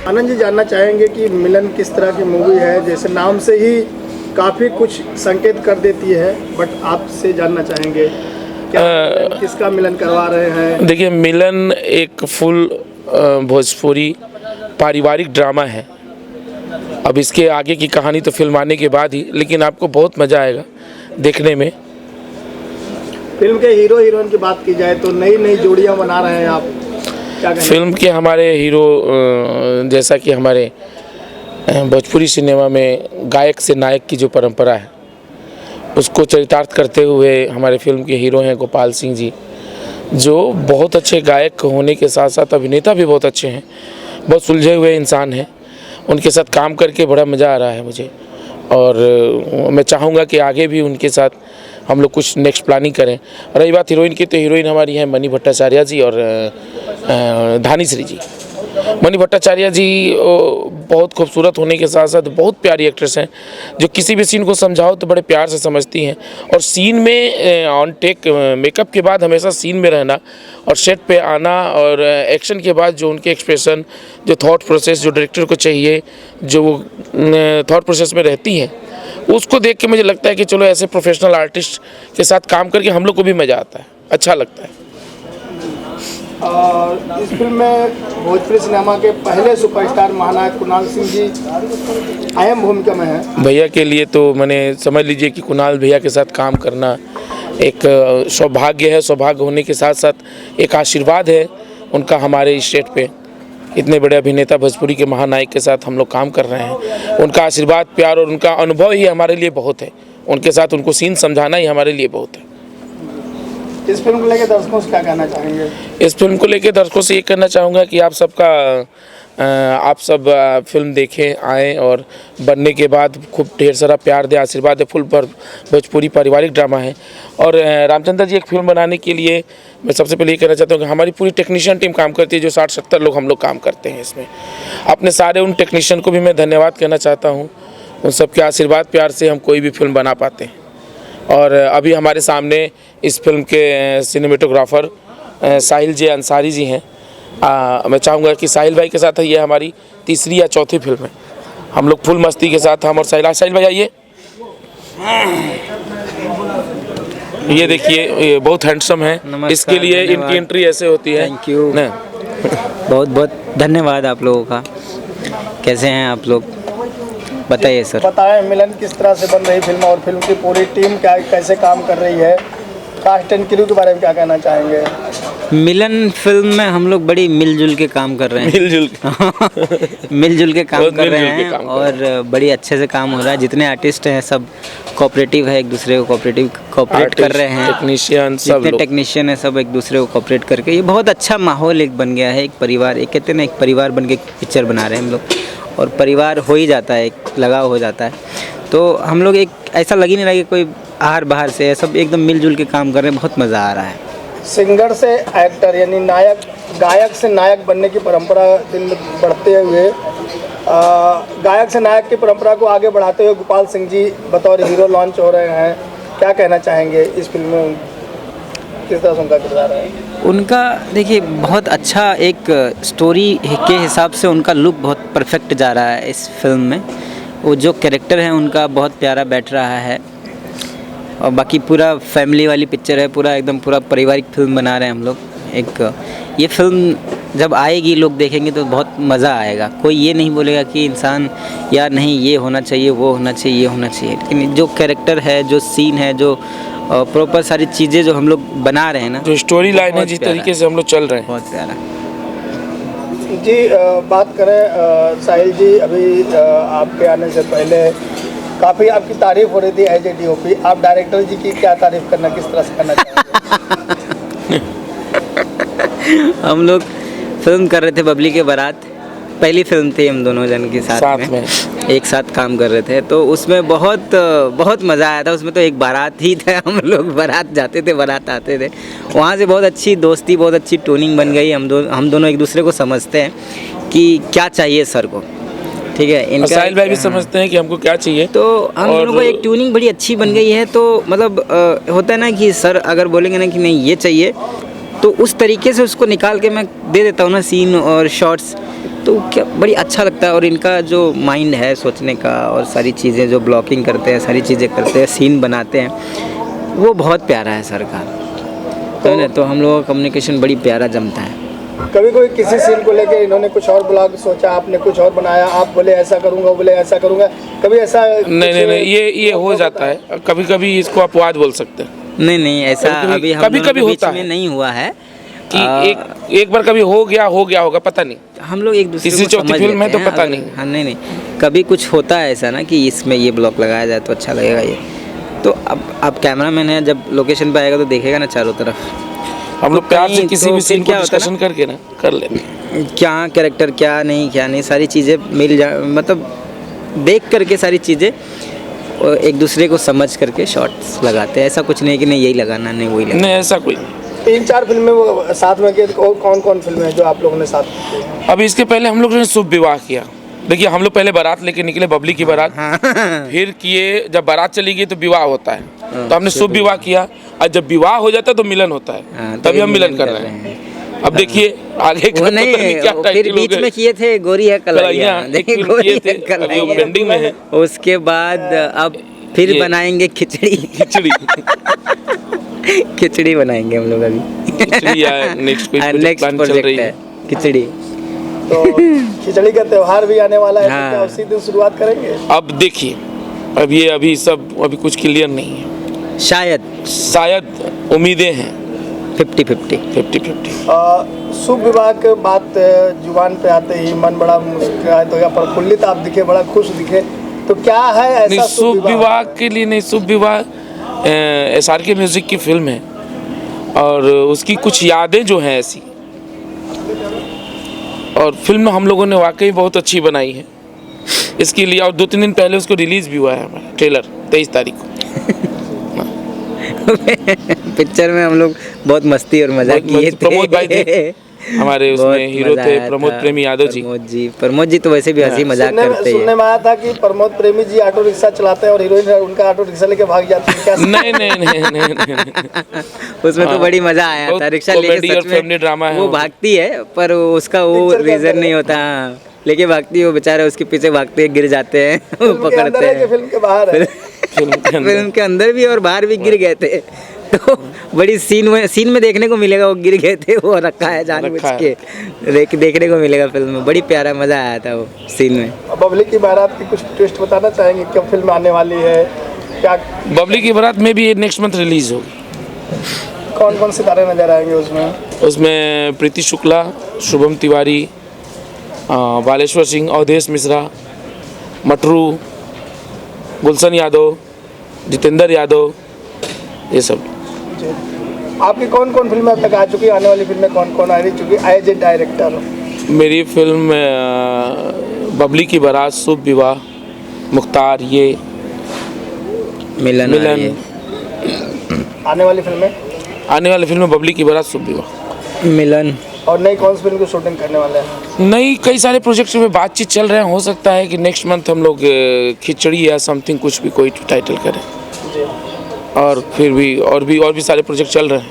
आनंद जी जानना चाहेंगे कि मिलन किस तरह की मूवी है? जैसे नाम से ही काफ़ी कुछ संकेत कर देती है, बट आपसे जानना चाहेंगे क्या किसका मिलन करवा रहे हैं? देखिए, मिलन एक फुल भोजपुरी पारिवारिक ड्रामा है। अब इसके आगे की कहानी तो फिल्म आने के बाद ही, लेकिन आपको बहुत मज़ा आएगा देखने में। फिल्म के हीरो हीरोइन की बात की जाए तो नई नई जोड़ियां बना रहे हैं आप, क्या कहें? फिल्म के हमारे हीरो जैसा कि हमारे भोजपुरी सिनेमा में गायक से नायक की जो परंपरा है उसको चरितार्थ करते हुए हमारे फिल्म के हीरो हैं गोपाल सिंह जी, जो बहुत अच्छे गायक होने के साथ साथ अभिनेता भी बहुत अच्छे हैं, बहुत सुलझे हुए इंसान हैं। उनके साथ काम करके बड़ा मज़ा आ रहा है मुझे, और मैं चाहूँगा कि आगे भी उनके साथ हम लोग कुछ नेक्स्ट प्लानिंग करें। रही बात हीरोइन की, तो हीरोइन हमारी हैं मनी भट्टाचार्य जी और धानीश्री जी। मनी भट्टाचार्य जी बहुत खूबसूरत होने के साथ साथ बहुत प्यारी एक्ट्रेस हैं, जो किसी भी सीन को समझाओ तो बड़े प्यार से समझती हैं। और सीन में ऑन टेक मेकअप के बाद हमेशा सीन में रहना और सेट पे आना, और एक्शन के बाद जो उनके एक्सप्रेशन, जो थॉट प्रोसेस जो डायरेक्टर को चाहिए, जो थॉट प्रोसेस में रहती हैं, उसको देख के मुझे लगता है कि चलो ऐसे प्रोफेशनल आर्टिस्ट के साथ काम करके हम लोग को भी मज़ा आता है, अच्छा लगता है। और इस फिल्म में भोजपुरी सिनेमा के पहले सुपरस्टार महानायक कुणाल सिंह जी अहम भूमिका में हैं। भैया के लिए तो मैंने समझ लीजिए कि कुणाल भैया के साथ काम करना एक सौभाग्य है। सौभाग्य होने के साथ साथ एक आशीर्वाद है उनका हमारे स्टेट पे। इतने बड़े अभिनेता भोजपुरी के महानायक के साथ हम लोग काम कर रहे हैं। उनका आशीर्वाद, प्यार और उनका अनुभव ही हमारे लिए बहुत है। उनके साथ उनको सीन समझाना ही हमारे लिए बहुत है। इस फिल्म को लेकर दर्शकों से क्या कहना चाहेंगे? इस फिल्म को लेकर दर्शकों से ये कहना चाहूँगा कि आप सब फिल्म देखें, आएँ, और बनने के बाद खूब ढेर सारा प्यार दे, आशीर्वाद दे। फुल पर भोजपुरी पारिवारिक ड्रामा है। और रामचंद्र जी एक फिल्म बनाने के लिए मैं सबसे पहले ये कहना चाहता हूँ कि हमारी पूरी टेक्नीशियन टीम काम करती है, जो 60-70 लोग हम लोग काम करते हैं इसमें। अपने सारे उन टेक्नीशियन को भी मैं धन्यवाद कहना चाहता हूँ। उन सबके आशीर्वाद प्यार से हम कोई भी फिल्म बना पाते हैं। और अभी हमारे सामने इस फिल्म के सिनेमेटोग्राफर साहिल जी अंसारी जी हैं। मैं चाहूँगा कि साहिल भाई के साथ ये हमारी तीसरी या चौथी फिल्म है। हम लोग फुल मस्ती के साथ, हम और साहिल भाई आइए। ये देखिए, ये बहुत हैंडसम है। इसके लिए इनकी एंट्री ऐसे होती है। थैंक यू, बहुत बहुत धन्यवाद आप लोगों का। कैसे हैं आप लोग, बताइए सर। बताएं मिलन किस तरह से बन रही फिल्म और फिल्म की पूरी टीम क्या कैसे काम कर रही है? कास्ट एंड क्रू के बारे में क्या कहना चाहेंगे? मिलन फिल्म में हम लोग बड़ी मिलजुल के काम कर रहे हैं। मिलजुल के काम कर रहे हैं और बड़ी अच्छे से काम हो रहा है। जितने आर्टिस्ट हैं सब कोऑपरेटिव है, एक दूसरे को कोऑपरेट कर रहे हैं। टेक्नीशियन, सब जितने टेक्नीशियन है सब एक दूसरे को कोऑपरेट करके ये बहुत अच्छा माहौल एक बन गया है। एक परिवार, एक कहते हैं ना, एक परिवार बन के पिक्चर बना रहे हैं हम लोग, और परिवार हो ही जाता है, एक लगाव हो जाता है। तो हम लोग एक ऐसा लग ही नहीं रहा कि कोई आहर बाहर से है, सब एकदम मिलजुल के काम कर रहे हैं। बहुत मज़ा आ रहा है। सिंगर से एक्टर यानी नायक, गायक से नायक बनने की परंपरा दिन बढ़ते हुए गायक से नायक की परंपरा को आगे बढ़ाते हुए गोपाल सिंह जी बतौर हीरो लॉन्च हो रहे हैं। क्या कहना चाहेंगे इस फिल्म में किस तरह से उनका किरदार है? उनका देखिए बहुत अच्छा एक स्टोरी के हिसाब से उनका लुक बहुत परफेक्ट जा रहा है इस फिल्म में। वो जो कैरेक्टर है उनका बहुत प्यारा बैठ रहा है। और बाकी पूरा फैमिली वाली पिक्चर है, पूरा एकदम पूरा पारिवारिक फिल्म बना रहे हैं हम लोग। एक ये फिल्म जब आएगी लोग देखेंगे तो बहुत मज़ा आएगा। कोई ये नहीं बोलेगा कि इंसान यार नहीं ये होना चाहिए, वो होना चाहिए, ये होना चाहिए। लेकिन जो कैरेक्टर है, जो सीन है, जो प्रॉपर सारी चीज़ें जो हम लोग बना रहे हैं ना, जो स्टोरी लाइन है, जिस तरीके से हम लोग चल रहे हैं, बहुत प्यारा जी। बात करें साहिल जी, अभी आपके आने से पहले काफ़ी आपकी तारीफ हो रही थी एज ए DOP। आप डायरेक्टर जी की क्या तारीफ करना, किस तरह से करना चाहेंगे? हम लोग फिल्म कर रहे थे बबली के बारात, पहली फिल्म थी हम दोनों जन के साथ में एक साथ काम कर रहे थे। तो उसमें बहुत बहुत मज़ा आया था। उसमें तो एक बारात ही था, हम लोग बारात जाते थे, बारात आते थे। वहाँ से बहुत अच्छी दोस्ती, बहुत अच्छी टोनिंग बन गई। हम दोनों एक दूसरे को समझते हैं कि क्या चाहिए सर को, ठीक है। इनका साहिल भाई भी समझते हैं कि हमको क्या चाहिए। तो हम दोनों को एक ट्यूनिंग बड़ी अच्छी बन गई है। तो मतलब होता है ना कि सर अगर बोलेंगे ना कि नहीं ये चाहिए, तो उस तरीके से उसको निकाल के मैं दे देता हूँ ना सीन और शॉट्स, तो क्या बड़ी अच्छा लगता है। और इनका जो माइंड है सोचने का और सारी चीज़ें जो ब्लॉकिंग करते हैं, सारी चीज़ें करते हैं, सीन बनाते हैं, वो बहुत प्यारा है सर का। तो ना, तो हम लोगों का कम्युनिकेशन बड़ी प्यारा जमता है। कभी कोई किसी सीन को लेकर इन्होंने कुछ और बोला, सोचा, आपने कुछ और बनाया, आप बोले ऐसा करूँगा, बोले ऐसा करूँगा, कभी ऐसा? नहीं, ये हो जाता है कभी कभी, इसको अपवाद बोल सकते हैं। नहीं ऐसा अभी हम कभी दोनों के बीच होता में है नहीं हुआ है कि एक बार कभी हो गया होगा, पता नहीं। हम लोग एक दूसरे तीसरी को चौथी समझ फिल्म में लेते तो हैं। पता अगर- नहीं। हाँ नहीं कभी कुछ होता है ऐसा ना कि इसमें ये ब्लॉक लगाया जाए तो अच्छा लगेगा ये, तो अब कैमरामैन है, जब लोकेशन पे आएगा तो देखेगा ना चारों तरफ, हम लोग प्यार से कहीं किसी तो भी फिर सीन को क्या होता है डिस्कशन करके ना कर लेते हैं। क्या कैरेक्टर क्या नहीं सारी चीज़ें मिल जा, मतलब देख करके सारी चीज़ें और एक दूसरे को समझ करके शॉट्स लगाते हैं। ऐसा कुछ नहीं कि नहीं यही लगाना, नहीं वही लगाना। नहीं ऐसा कोई। 3-4 फिल्में वो साथ में किए, और कौन कौन फिल्में हैं जो आप लोगों ने साथ की? अभी इसके पहले हम लोग ने शुभ विवाह किया। देखिए हम लोग पहले बारात लेके निकले, बबली की बारात, फिर किए, जब बारात चली गई तो विवाह होता है, तो हमने शुभ विवाह किया। और जब विवाह हो जाता है तो मिलन होता है, तभी हम मिलन कर रहे हैं। अब देखिए आगे का वो पता नहीं क्या नहीं, टाइटल फिर हो बीच गए। में किए थे गोरी है कलैया, एक फिल्म गोरी किए थे, है अभी वो कलैया। पेंडिंग में है। उसके बाद अब फिर ये- बनाएंगे खिचड़ी। खिचड़ी खिचड़ी बनाएंगे हम लोग अभी। खिचड़ी या नेक्स्ट कोई नेक्स्ट प्लान चल रही प्रोजेक्ट है है। खिचड़ी। तो खिचड़ी का त्योहार भी आने वाला है, तो हाँ। क्या उसी दिन शुरुआत करेंगे? अब देखिए अभी कुछ क्लियर नहीं है, शायद उम्मीदें हैं 50-50। 50-50। शुभ विवाह के बात जुबान पे आते ही मन बड़ा मुस्कुराए, तो या प्रफुल्लित आप दिखे, बड़ा खुश दिखे, तो क्या है नहीं, ऐसा शुभ विवाह के लिए नहीं, शुभ विवाह SRK म्यूजिक की फिल्म है और उसकी कुछ यादें जो हैं ऐसी, और फिल्म हम लोगों ने वाकई बहुत अच्छी बनाई है इसके लिए। और 2-3 दिन पहले उसको रिलीज भी हुआ है हमारा ट्रेलर, 23 तारीख को। पिक्चर में हम लोग बहुत मस्ती और मजा किए थे। प्रमोद भाई थे हमारे, उसमें बहुत हीरो मजा थे आया प्रमोद था। प्रेमी यादव जी। प्रमोद जी तो वैसे भी हंसी मजाक करते सुनने हैं। में आया था कि प्रमोद प्रेमी जी ऑटो रिक्शा चलाते हैं और हीरोइन उनका ऑटो रिक्शा लेके भाग जाती है, क्या? नहीं। उसमें तो बड़ी मजा आया बहुत था, रिक्शा कॉमेडी लेके और सच फैमिली में ड्रामा है वो वो। भागती है, पर उसका वो पिक्चर के रीजन अंदर नहीं है। होता। हाँ, लेके भागती है, वो बेचारा उसके पीछे भागते हैं, गिर जाते हैं, वो फिल्म के अंदर पकड़ते है कि हैं। फिल्म के बाहर है? फिल्म के अंदर भी और बाहर भी गिर गए थे, तो बड़ी सीन में देखने को मिलेगा, वो गिर गए थे, वो रखा है जानबूझ रखा के, देखने को मिलेगा फिल्म में। बड़ी प्यारा मजा आया था वो सीन में। बबली की बारात की कुछ ट्विस्ट बताना चाहेंगे, कब फिल्म आने वाली है, क्या बबली की बारात में भी नेक्स्ट मंथ रिलीज होगी। कौन कौन सितारे नजर आएंगे उसमें? उसमें प्रीति शुक्ला, शुभम तिवारी, बालेश्वर सिंह, अवधेश मिश्रा, मटरू, गुलशन यादव, जितेंद्र यादव, ये सब। आपकी कौन कौन फिल्में अब तक आ चुकी है, आने वाली फिल्में कौन कौन आ चुकी है एज ए डायरेक्टर? मेरी फिल्म बबली की बारात, शुभ विवाह, मुख्तार, ये मिलन मिलन। आने वाली फिल्में? आने वाली फिल्म बबली की बारात, शुभ विवाह, मिलन। और नई कौन सी फिल्म की शूटिंग करने वाले हैं? नई कई सारे प्रोजेक्ट्स में बातचीत चल रहे हैं। हो सकता है कि नेक्स्ट मंथ हम लोग खिचड़ी या समथिंग कुछ भी कोई टाइटल करें, जी। और फिर भी और भी सारे प्रोजेक्ट चल रहे हैं।